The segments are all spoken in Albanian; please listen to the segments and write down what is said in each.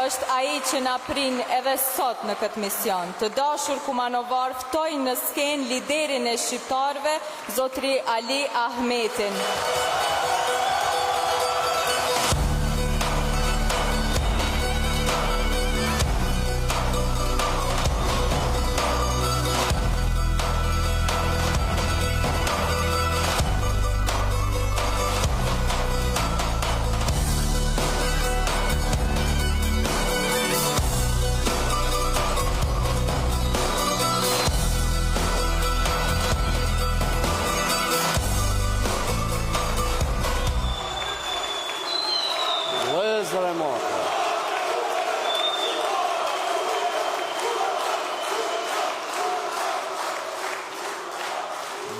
është ai që na prin edhe sot në këtë mision. Të dashur kumanovar, ftoj në skenë liderin e shqiptarëve, zotri Ali Ahmetin.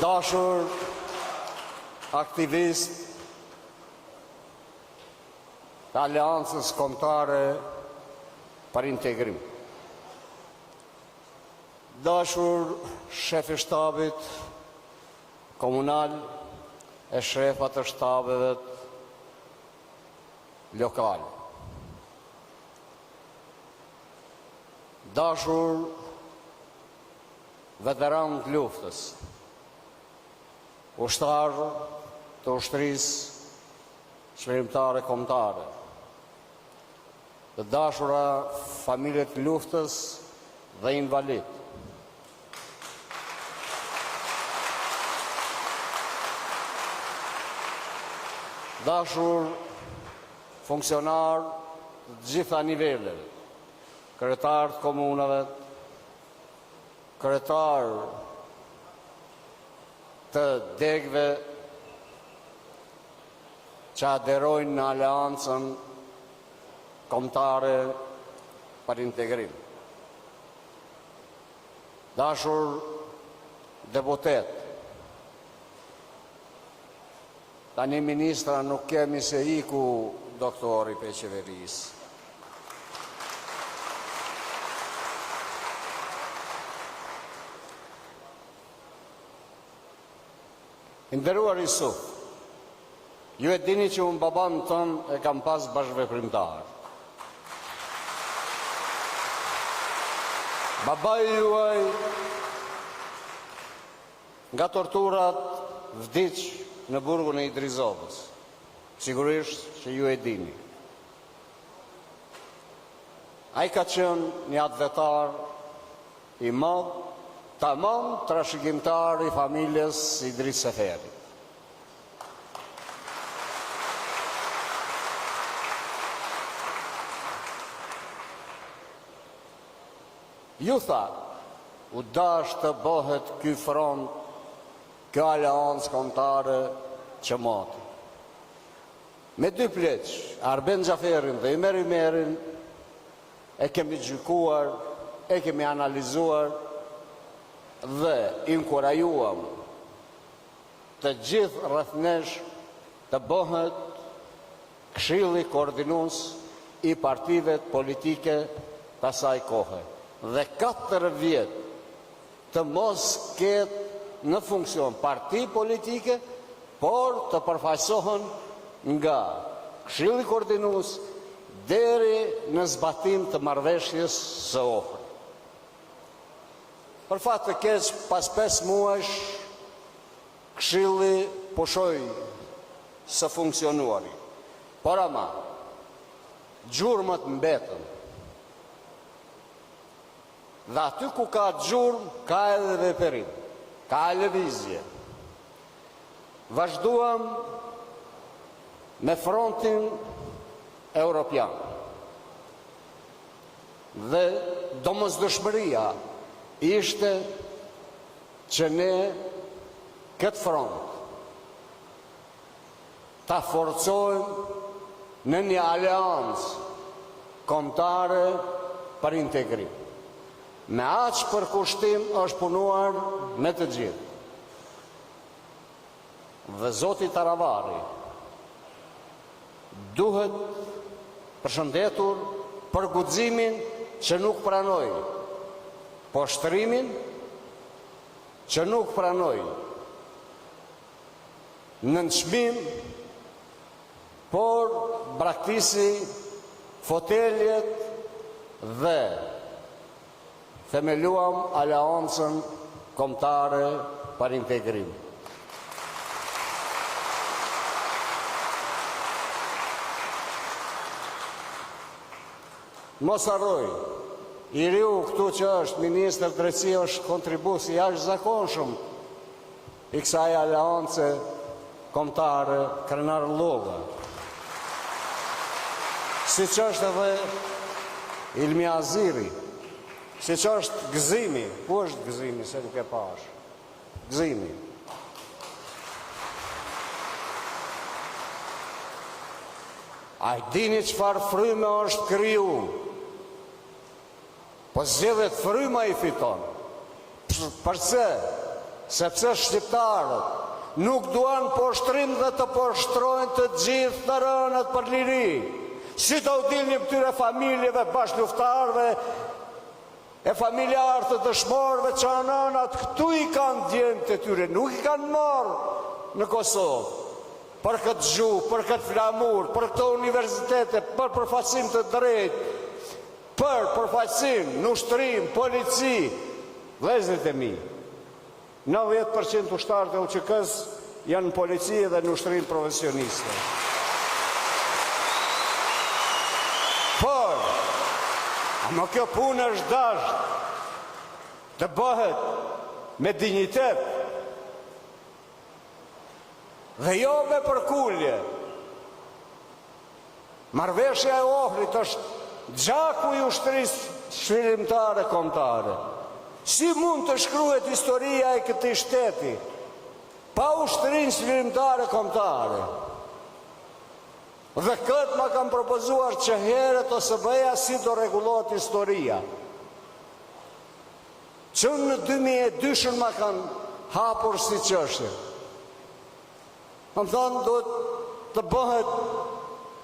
Dashur aktivist të Aleancës Kombëtare për Integrim. Dashur shef i shtabit komunal e shefat të shtabeve lokal. Dashur veteran të luftës, ushtarë të ushtrisë çlirimtare kombëtare, të dashura familjet të luftës dhe invalid. Dashur funksionar të gjitha nivelleve, kryetar të komunave, kryetar të degve që aderojnë në Aleancën Kombëtare për Integrim. Dashur deputet, tani ministra nuk kemi se iku doktori për qeverisë. Nderuar Yusuf, ju e dini që unë baban tënë e kam pas bashkëveprimtar. Babai juaj nga torturat vdiq në burgun e Idrizovës. Sigurisht që ju e dini. Ai ka qenë një atletar i madh, tamam trashëgimtar i familjes Idris Seferi. Ju tha, u dash të bëhet ky front, kjo aleancë kombëtare që moti. Me dy pleq, Arben Xhaferin dhe Ymer Ymerin, e kemi gjykuar, e kemi analizuar dhe inkurajuam të gjithë rreth nesh të bëhet këshilli koordinues i partive politike të asaj kohe. Dhe 4 vjet të mos ketë në funksion parti politike, por të përfaqësohen nga këshilli koordinues deri në zbatim të marrëveshjes së Ohrit. Për fat të keq, pas 5 muajsh, këshilli pushoi së funksionuari. Por ama, gjurmët mbetën. Dhe aty ku ka gjurmë, ka edhe veprim, ka lëvizje. Vazhduam me frontin europian. Dhe domosdoshmëria ishte që ne këtë front ta forcojmë në një aleancë kombëtare për integrim. Me aq për kushtim është punuar me të gjithë. Dhe zoti Taravari duhet përshëndetur për guximin që nuk pranoi, poshtërimin që nuk pranoi, nënçmim, por braktisi foteljet dhe themeluam Aleancën Kombëtare për Integrim. Mos harroj, i riu këtu që është Ministër Drejtësie është kontribues i jashtëzakonshëm i kësaj Aleance Kombëtare Krenar Lloga. Siç është edhe Ilmi Aziri, siç është Gëzimi, ku është Gëzimi se nuk e pash? Gëzimi. A i dini çfarë fryme është kriju? Po zgjedhjet fryma i fiton. Përse? Sepse shqiptarët nuk duan poshtrim dhe të poshtrojnë të gjithë të rënët për liri. Si të udilni këtyre familjeve bashkëluftarëve, e familjarë të dëshmorëve që anënat këtu i kanë djemët e tyre, nuk i kanë marrë në Kosovë. Për këtë gjuhë, për këtë flamur, për këtë universitete, për përfaqësim të drejtë, për përfaqësim në ushtrim, polici, vëllezërit e mi. 90% ushtarët e UÇK-s janë në polici dhe në ushtrim profesioniste. Por, ama kjo punë është dashur të bëhet me dinjitet dhe jo me përkulje. Marrëveshja e Ohrit është gjaku i ushtrisë shërimtare kombëtare. Si mund të shkruhet historia e këtij shteti pa ushtrinë shërimtare kombëtare? Dhe këtë ma kam propozuar që herët ose bëja si do rregullohet historia. Që në 2002 ma kanë hapur si çështje. Më thonë, do të bëhet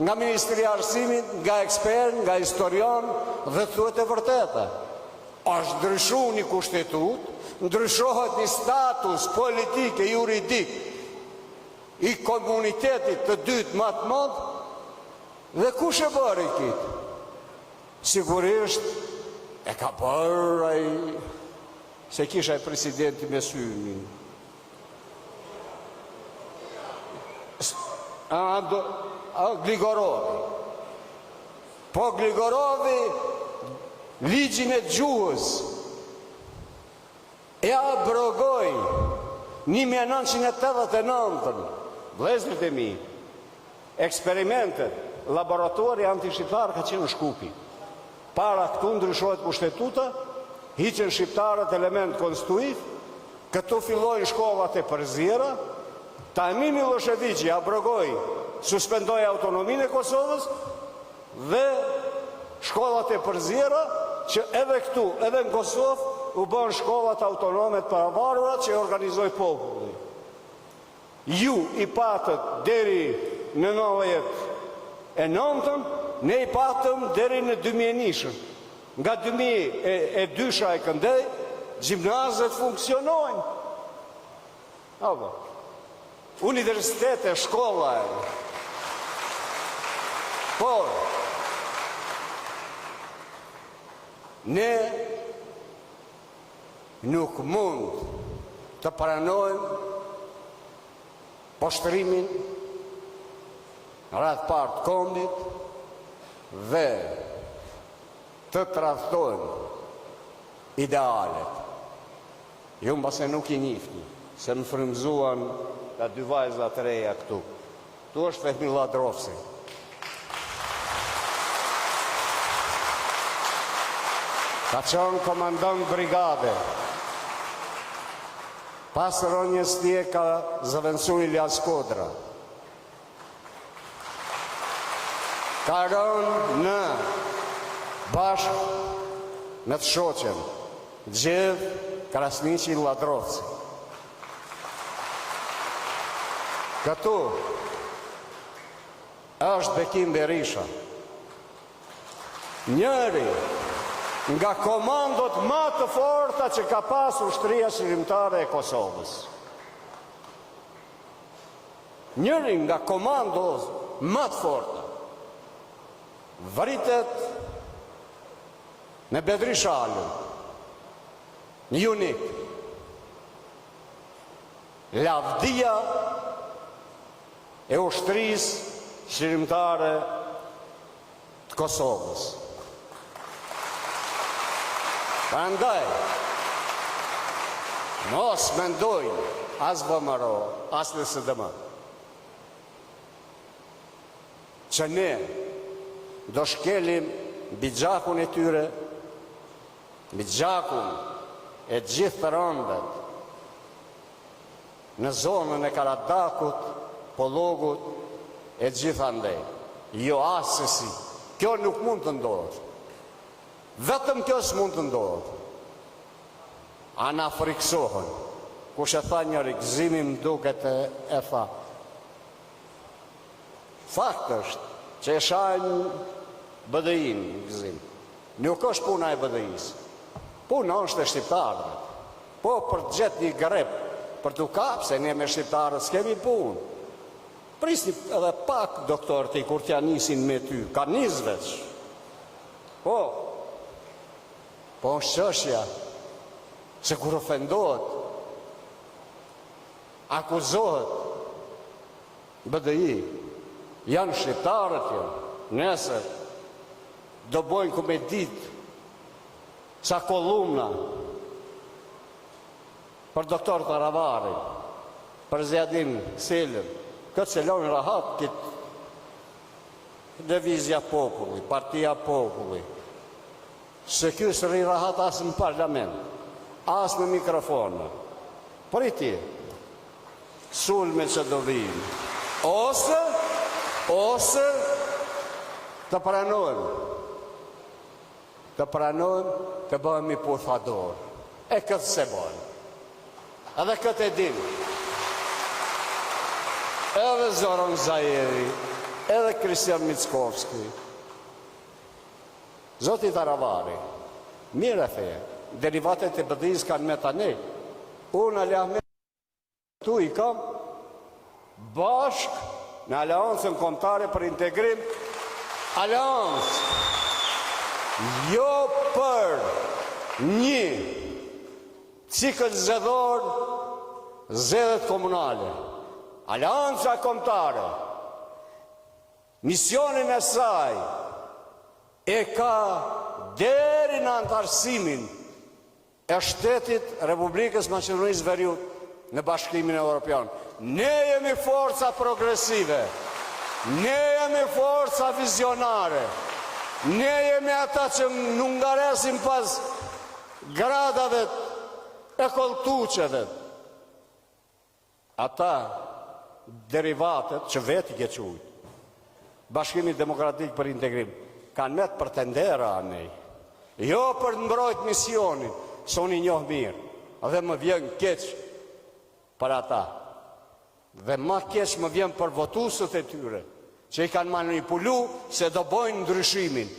nga Ministri i Arsimit, nga ekspert, nga historian, dhe thuhet e vërteta. Është ndryshuar një kushtetut, ndryshohet një status politik e juridik i komunitetit të dytë më të madh, dhe kush e bëri këtë? Sigurisht e ka bërë ai, se kisha ai presidenti me syrin. Gligorovi. Po Gligorovi ligjin e gjuhës e abrogoi 1989. Vëllezërit e mi, eksperimentet, laboratori anti-shqiptar ka qenë Shkupi. Para këtu ndryshohet kushtetuta, hiqen shqiptarët element konstitutiv, këtu fillojnë shkollat e përzira, Taimi Miloševići abrogoi, suspendoi autonominë e Kosovës dhe shkollat e përzira që edhe këtu, edhe në Kosovë, u bën shkollat autonome të paravarura që organizoi populli. Ju i patët deri në 99-ën, ne i patëm deri në 2001-ën. Nga 2002 e këndej, gjimnazet funksionojnë. Apo. Universitete, shkolla e. Por, ne nuk mund të pranojmë poshtrimin rreth partë kombit dhe të tradhtojmë idealet. Ju mbase nuk i njihni, se më frymëzuan ka dy vajza të reja këtu. Tu është Fehmi Ladrovsi. Ka qenë komandant brigade. Pas rënjes tje ka zëvendësuar Ilja Skodra. Ka rënë në bashkë me të shoqen Gjedh Krasniqi Ladrovci. Këtu është Bekim Berisha, njëri nga komandot më të forta që ka pasur ushtria shërimtare e Kosovës. Njëri nga komandot më të forta. Vritet në Bedri Shalën, një unik, lavdia e ushtrisë shërimtare të Kosovës. Prandaj, mos mendojnë as VMRO, as në SDM, që ne do shkelim mbi gjakun e tyre, mbi gjakun e gjithë të rëndet, në zonën e Karadakut, Pollogut, e gjithandej. Jo asesi. Kjo nuk mund të ndodhë. Vetëm kjo s'mund të ndodhë. Ana friksohen. Kush e tha njëri, gëzimi më duket e tha. Fakt është që e shajnë BDI-n gëzim. Nuk është puna e BDI-s. Puna është e shqiptarëve. Po për të gjetë një grep, për të kapë, se ne me shqiptarët s'kemi punë. Prisni edhe pak, doktor, të i kur t'ja nisin me ty, ka nis veç. Po është qështja, se kur ofendohet, akuzohet, BDI, janë shqiptarët jo, nesër, do bojnë komedit, sa kolumna, për doktor Taravari, për Zjadin Selim, këtë se lonë rahat, këtë Lëvizja Populli, Partia Populli, se kjo së rri rahat asë në parlament, asë në mikrofona, për i ti, sulme që do vinë, ose të pranojnë, të bëhemi puthador, e këtë se bëjnë, edhe këtë e dinë, edhe Zoran Zajeri, edhe Kristian Mickovski, Zoti Taravari, mire theje, derivatet e BDI-s kanë me tani, unë Ale Ahmet tu i kam bashk në Aleancën Kombëtare për Integrim, Aleancë, jo për një cikël zedhor, zedhet komunale, Aleanca Kombëtare, misionin e saj e ka deri në antarësimin e shtetit Republikës Maqedonisë Veriut në Bashkimin Evropian. Ne jemi forca progresive, ne jemi forca vizionare, ne jemi ata që nuk ngaresim pas gradave e koltuqeve. Ata derivatet që vetë i kequjt, Bashkimi Demokratik për Integrim, kanë met për të ndera anej, jo për të mbrojt misionin, së unë i njohë mirë, dhe më vjen keq për ata, dhe ma keq më vjen për votusët e tyre, që i kanë manipulu se do bojnë ndryshimin,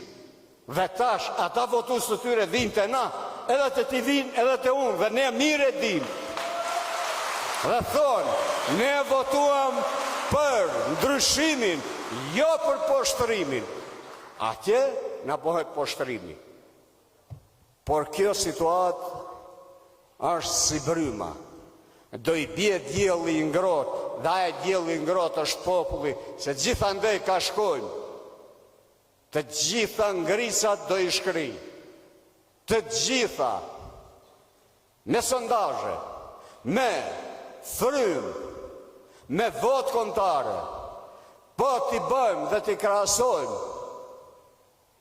dhe tash ata votusët e tyre vinë të na, edhe të ti vinë edhe të unë, dhe ne mire dim, dhe thonë, ne votuam për ndryshimin, jo për poshtërimin. Atje në bëhet poshtërimi. Por kjo situatë është si bryma. Do i bje djeli i ngrot, dhe aje djeli i ngrot është populli, se gjitha ndej ka shkojnë. Të gjitha ngrisat do i shkri. Të gjitha, me sondazhe, me frymë, me votë kombëtare, po t'i bëjmë dhe t'i krahasojmë,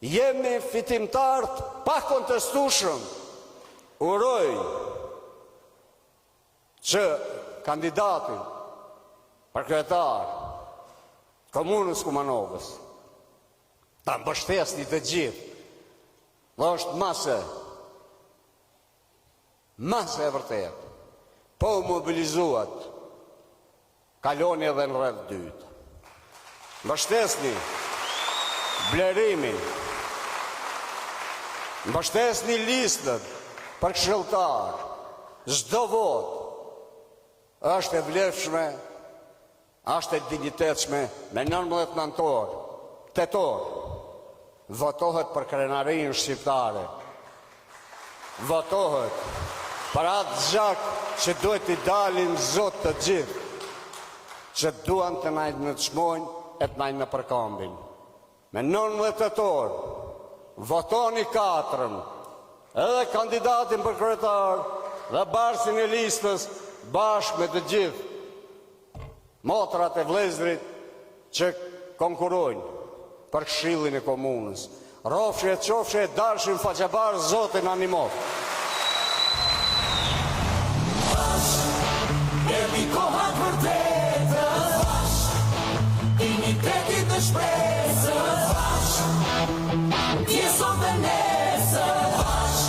jemi fitimtartë pa kontestueshëm. Uroj që kandidatin për kryetar komunës Kumanovës ta mbështesni të gjithë. Dhe është mase e vërtet. Po mobilizuat, kaloni edhe në rreth dytë. Mbështesni blerimin, mbështesni listën për këshilltar, çdo votë është e vlefshme, është e dinjitetshme. Me 19 tetor votohet për krenarinë shqiptare, votohet për atë zak që duhet i dalin zot të gjithë, që duan të najtë në të shmojnë e të najtë në përkambin. Me 19 tetor, votoni 4, edhe kandidatin për kryetar dhe barsin e listës bashkë me të gjithë motrat e vlezrit që konkurojnë për këshillin e komunës. Rofshë e qofshë e dalshin faqabar zotin animot. Jemi kohat vërtetës, dignitetit dhe shpresës, pjesën dhe nesës,